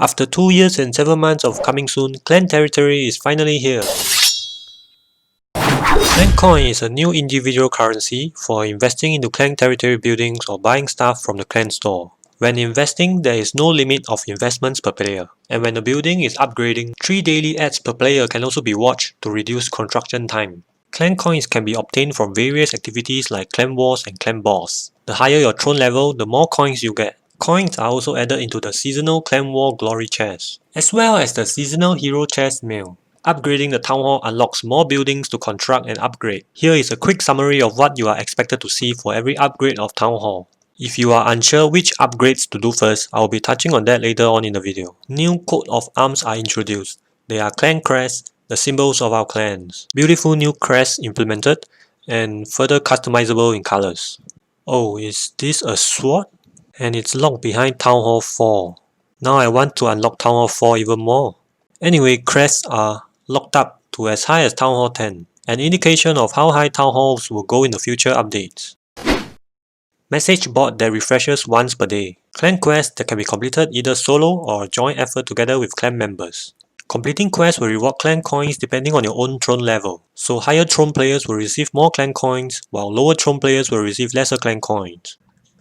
After 2 years and 7 months of coming soon, clan territory is finally here. Clan coin is a new individual currency for investing into clan territory buildings or buying stuff from the clan store. When investing, there is no limit of investments per player, and when a building is upgrading, 3 daily ads per player can also be watched to reduce construction time. Clan coins can be obtained from various activities like clan wars and clan boss. The higher your throne level, the more coins you get. Coins are also added into the seasonal clan war glory chest, as well as the seasonal hero chest mail. Upgrading the town hall unlocks more buildings to construct and upgrade. Here is a quick summary of what you are expected to see for every upgrade of town hall. If you are unsure which upgrades to do first, I will be touching on that later on in the video. New coat of arms are introduced. They are clan crests, the symbols of our clans. Beautiful new crests implemented and further customizable in colors. Oh, is this a sword? And it's locked behind Town Hall 4. Now I want to unlock Town Hall 4 even more. Anyway, crests are locked up to as high as Town Hall 10, an indication of how high Town Halls will go in the future updates. Message board that refreshes once per day. Clan quests that can be completed either solo or a joint effort together with clan members. Completing quests will reward clan coins depending on your own throne level, so higher throne players will receive more clan coins, while lower throne players will receive lesser clan coins.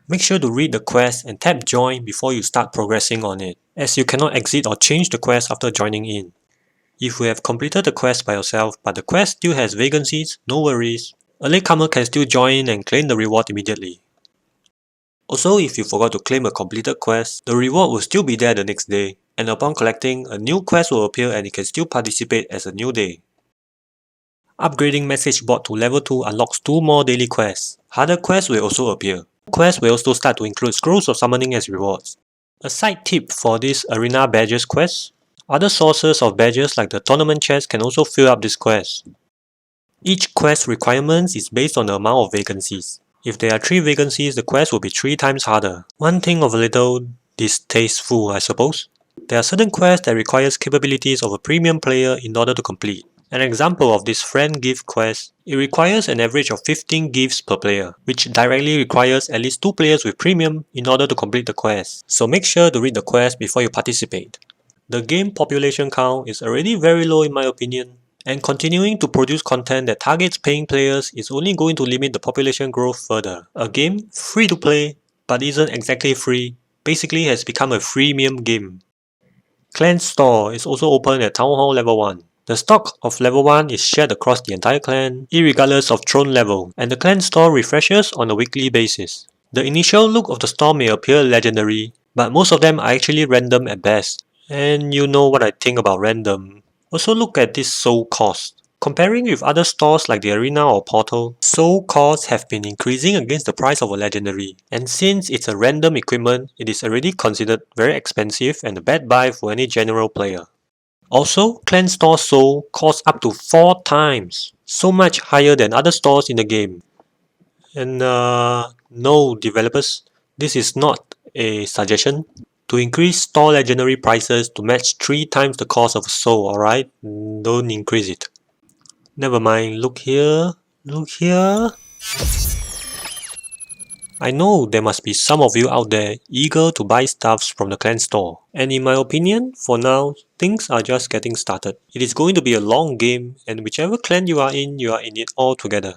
Make sure to read the quest and tap join before you start progressing on it, as you cannot exit or change the quest after joining in. If you have completed the quest by yourself but the quest still has vacancies, no worries. A latecomer can still join in and claim the reward immediately. Also, if you forgot to claim a completed quest, the reward will still be there the next day, and upon collecting, a new quest will appear and you can still participate as a new day. Upgrading message board to level 2 unlocks 2 more daily quests. Harder quests will also appear. Quests will also start to include scrolls of summoning as rewards. A side tip for this arena badges quest: other sources of badges like the tournament chest can also fill up this quest. Each quest requirement is based on the amount of vacancies. If there are 3 vacancies, the quest will be 3 times harder. One thing of a little distasteful, I suppose. There are certain quests that requires capabilities of a premium player in order to complete. An example of this friend gift quest, it requires an average of 15 gifts per player, which directly requires at least 2 players with premium in order to complete the quest. So make sure to read the quest before you participate. The game population count is already very low in my opinion, and continuing to produce content that targets paying players is only going to limit the population growth further. A game free to play, but isn't exactly free, basically has become a freemium game. Clan Store is also open at Town Hall level 1. The stock of level 1 is shared across the entire clan, irregardless of throne level, and the clan store refreshes on a weekly basis. The initial look of the store may appear legendary, but most of them are actually random at best. And you know what I think about random. Also look at this soul cost. Comparing with other stores like the Arena or Portal, soul costs have been increasing against the price of a legendary, and since it's a random equipment, it is already considered very expensive and a bad buy for any general player. Also, clan store soul costs up to 4 times, so much higher than other stores in the game. And no developers, this is not a suggestion to increase store legendary prices to match 3 times the cost of a soul, alright? Don't increase it. Never mind, look here, look here. I know there must be some of you out there eager to buy stuffs from the clan store, and in my opinion, for now, things are just getting started. It is going to be a long game, and whichever clan you are in it all together.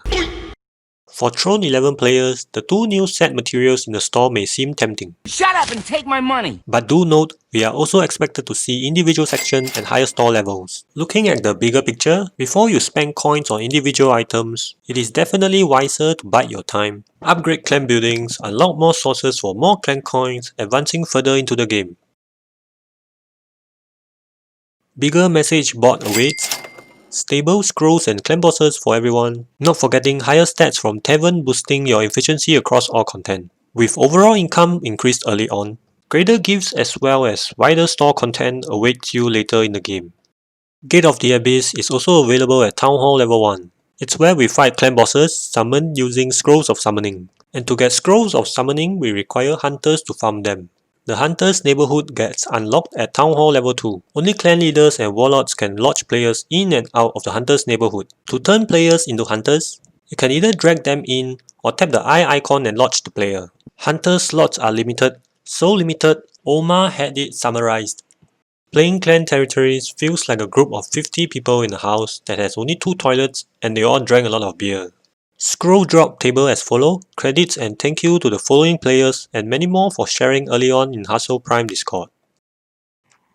For Throne 11 players, the 2 new set materials in the store may seem tempting. Shut up and take my money! But do note, we are also expected to see individual sections and higher store levels. Looking at the bigger picture, before you spend coins on individual items, it is definitely wiser to bide your time. Upgrade clan buildings, unlock more sources for more clan coins, advancing further into the game. Bigger message board awaits. Stable scrolls and clan bosses for everyone, not forgetting higher stats from Tavern boosting your efficiency across all content. With overall income increased early on, greater gifts as well as wider store content awaits you later in the game. Gate of the Abyss is also available at Town Hall level 1. It's where we fight clan bosses summoned using Scrolls of Summoning. And to get Scrolls of Summoning, we require hunters to farm them. The Hunter's Neighborhood gets unlocked at Town Hall level 2. Only clan leaders and warlords can lodge players in and out of the Hunter's Neighborhood. To turn players into hunters, you can either drag them in or tap the eye icon and lodge the player. Hunter slots are limited, so limited, Omar had it summarized. Playing clan territories feels like a group of 50 people in a house that has only 2 toilets and they all drank a lot of beer. Scroll drop table as follow, credits and thank you to the following players and many more for sharing early on in Hustle Prime Discord.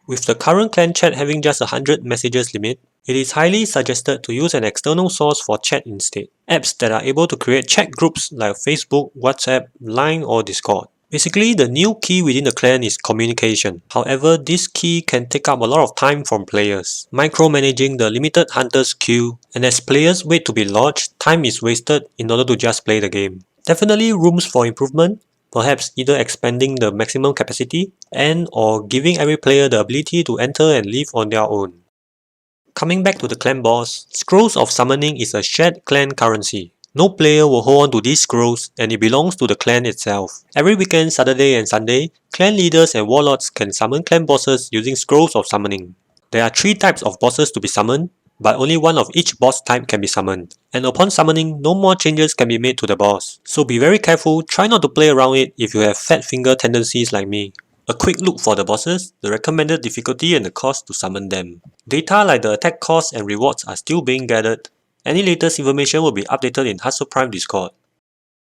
With the current clan chat having just 100 messages limit, it is highly suggested to use an external source for chat instead. Apps that are able to create chat groups like Facebook, WhatsApp, Line or Discord. Basically, the new key within the clan is communication. However, this key can take up a lot of time from players, micromanaging the limited hunters queue, and as players wait to be lodged, time is wasted in order to just play the game. Definitely rooms for improvement, perhaps either expanding the maximum capacity and or giving every player the ability to enter and leave on their own. Coming back to the clan boss, Scrolls of Summoning is a shared clan currency. No player will hold on to these scrolls and it belongs to the clan itself. Every weekend, Saturday and Sunday, clan leaders and warlords can summon clan bosses using Scrolls of Summoning. There are 3 types of bosses to be summoned, but only one of each boss type can be summoned. And upon summoning, no more changes can be made to the boss. So be very careful, try not to play around it if you have fat finger tendencies like me. A quick look for the bosses, the recommended difficulty and the cost to summon them. Data like the attack cost and rewards are still being gathered. Any latest information will be updated in Hustle Prime Discord.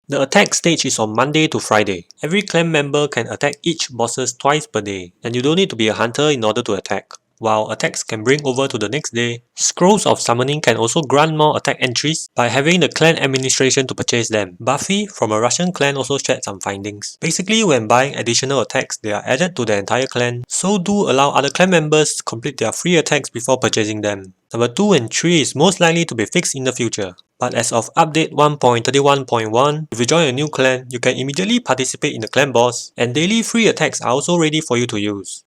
The attack stage is on Monday to Friday. Every clan member can attack each bosses twice per day, and you don't need to be a hunter in order to attack. While attacks can bring over to the next day, Scrolls of Summoning can also grant more attack entries by having the clan administration to purchase them. Buffy from a Russian clan also shared some findings. Basically, when buying additional attacks, they are added to the entire clan, so do allow other clan members to complete their free attacks before purchasing them. Number 2 and 3 is most likely to be fixed in the future. But as of update 1.31.1, if you join a new clan, you can immediately participate in the clan boss, and daily free attacks are also ready for you to use.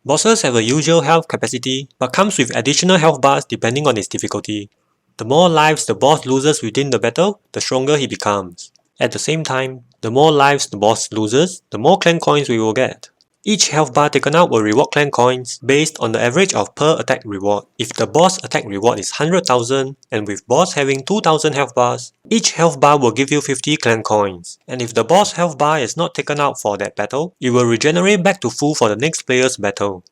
Bosses have a usual health capacity, but comes with additional health bars depending on its difficulty. The more lives the boss loses within the battle, the stronger he becomes. At the same time, the more lives the boss loses, the more clan coins we will get. Each health bar taken out will reward clan coins based on the average of per attack reward. If the boss attack reward is 100,000 and with boss having 2,000 health bars, each health bar will give you 50 clan coins. And if the boss health bar is not taken out for that battle, it will regenerate back to full for the next player's battle.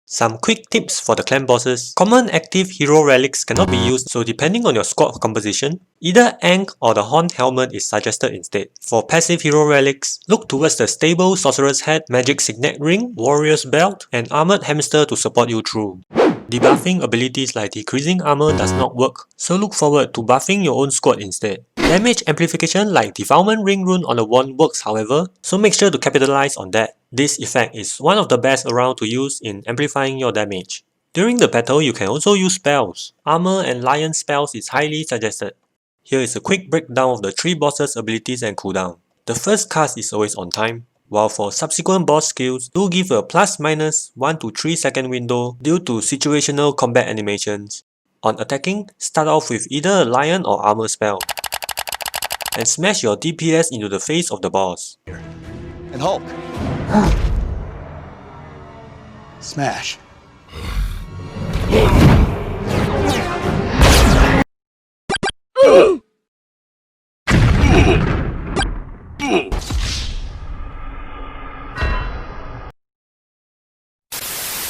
Some quick tips for the clan bosses. Common active hero relics cannot be used, so depending on your squad composition, either Ankh or the Horn Helmet is suggested instead. For passive hero relics, look towards the stable Sorcerer's Head, Magic Signet Ring, Warrior's Belt, and Armored Hamster to support you through. Debuffing abilities like decreasing armor does not work, so look forward to buffing your own squad instead. Damage amplification like Defilement Ring Rune on the wand works however, so make sure to capitalize on that. This effect is one of the best around to use in amplifying your damage. During the battle, you can also use spells. Armor and Lion spells is highly suggested. Here is a quick breakdown of the 3 bosses' abilities and cooldown. The first cast is always on time, while for subsequent boss skills, do give a +- 1 to 3 second window due to situational combat animations. On attacking, start off with either a Lion or Armor spell, and smash your DPS into the face of the boss. And Hulk. Smash.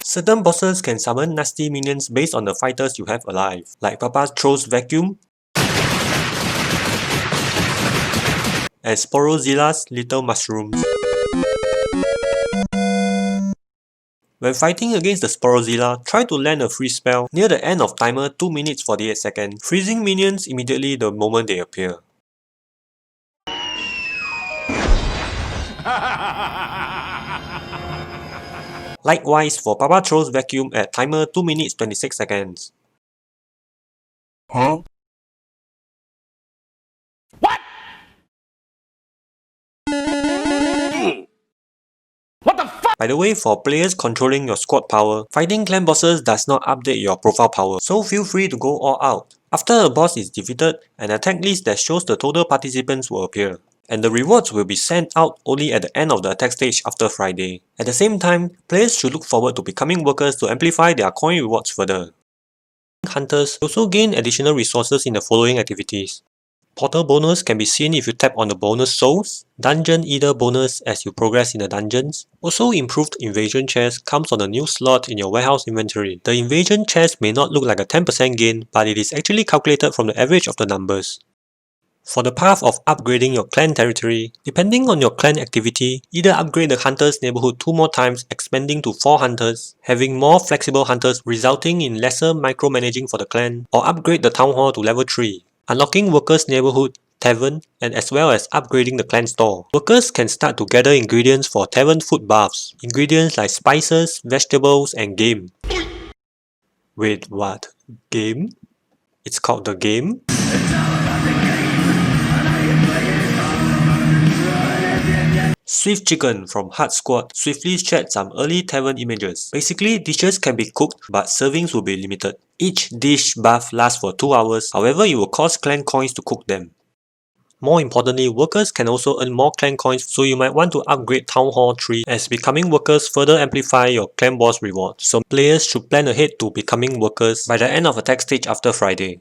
Certain bosses can summon nasty minions based on the fighters you have alive, like Papa Troll's Vacuum and Sporozilla's Little Mushrooms. When fighting against the Sporozilla, try to land a free spell near the end of timer 2 minutes 48 seconds, freezing minions immediately the moment they appear. Likewise for Papa Troll's Vacuum at timer 2 minutes 26 seconds. Huh? What? What the fuck? By the way, for players controlling your squad power, fighting clan bosses does not update your profile power, so feel free to go all out. After a boss is defeated, an attack list that shows the total participants will appear, and the rewards will be sent out only at the end of the attack stage after Friday. At the same time, players should look forward to becoming workers to amplify their coin rewards further. Hunters also gain additional resources in the following activities. Portal bonus can be seen if you tap on the bonus souls. Dungeon Eater bonus as you progress in the dungeons. Also, improved invasion chest comes on a new slot in your warehouse inventory. The invasion chest may not look like a 10% gain, but it is actually calculated from the average of the numbers. For the path of upgrading your clan territory, depending on your clan activity, either upgrade the Hunter's Neighborhood 2 more times, expanding to 4 Hunters, having more flexible Hunters resulting in lesser micromanaging for the clan, or upgrade the Town Hall to level 3. Unlocking Workers' Neighborhood, Tavern, and as well as upgrading the clan store. Workers can start to gather ingredients for Tavern food buffs, ingredients like spices, vegetables, and game. Wait, what? Game? It's called the game? Swift Chicken from Hut Squad swiftly shared some early Tavern images. Basically, dishes can be cooked, but servings will be limited. Each dish buff lasts for 2 hours, however it will cost clan coins to cook them. More importantly, workers can also earn more clan coins, so you might want to upgrade Town Hall 3 as becoming workers further amplify your clan boss rewards, so players should plan ahead to becoming workers by the end of attack stage after Friday.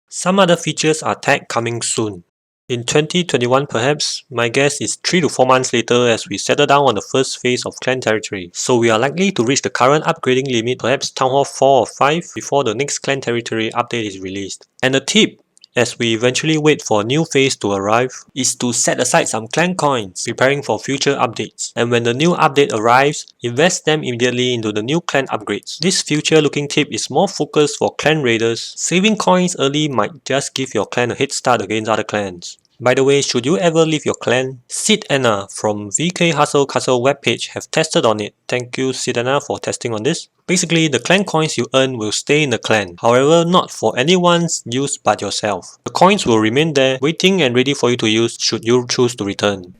Some other features are tagged coming soon. In 2021 perhaps, my guess is 3 to 4 months later as we settle down on the first phase of clan territory, so we are likely to reach the current upgrading limit, perhaps Town Hall 4 or 5 before the next clan territory update is released. And a tip, as we eventually wait for a new phase to arrive, is to set aside some clan coins, preparing for future updates. And when the new update arrives, invest them immediately into the new clan upgrades. This future looking tip is more focused for clan raiders. Saving coins early might just give your clan a head start against other clans. By the way, should you ever leave your clan? Sid Anna from VK Hustle Castle webpage have tested on it. Thank you Sid Anna for testing on this. Basically, the clan coins you earn will stay in the clan, however not for anyone's use but yourself. The coins will remain there, waiting and ready for you to use should you choose to return.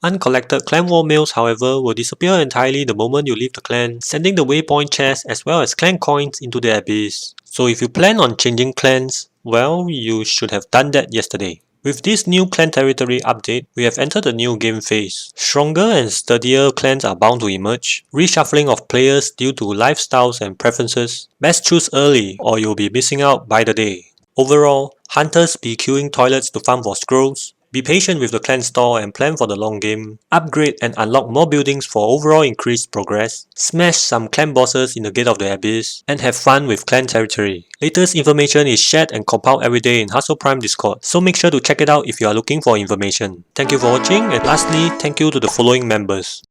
Uncollected Clan War mails, however, will disappear entirely the moment you leave the clan, sending the waypoint chest as well as clan coins into the abyss. So if you plan on changing clans, well, you should have done that yesterday. With this new clan territory update, we have entered a new game phase. Stronger and sturdier clans are bound to emerge. Reshuffling of players due to lifestyles and preferences. Best choose early or you'll be missing out by the day. Overall, hunters be queuing toilets to farm for scrolls. Be patient with the clan store and plan for the long game. Upgrade and unlock more buildings for overall increased progress. Smash some clan bosses in the Gate of the Abyss. And have fun with clan territory. Latest information is shared and compiled every day in Hustle Prime Discord, so make sure to check it out if you are looking for information. Thank you for watching, and lastly, thank you to the following members.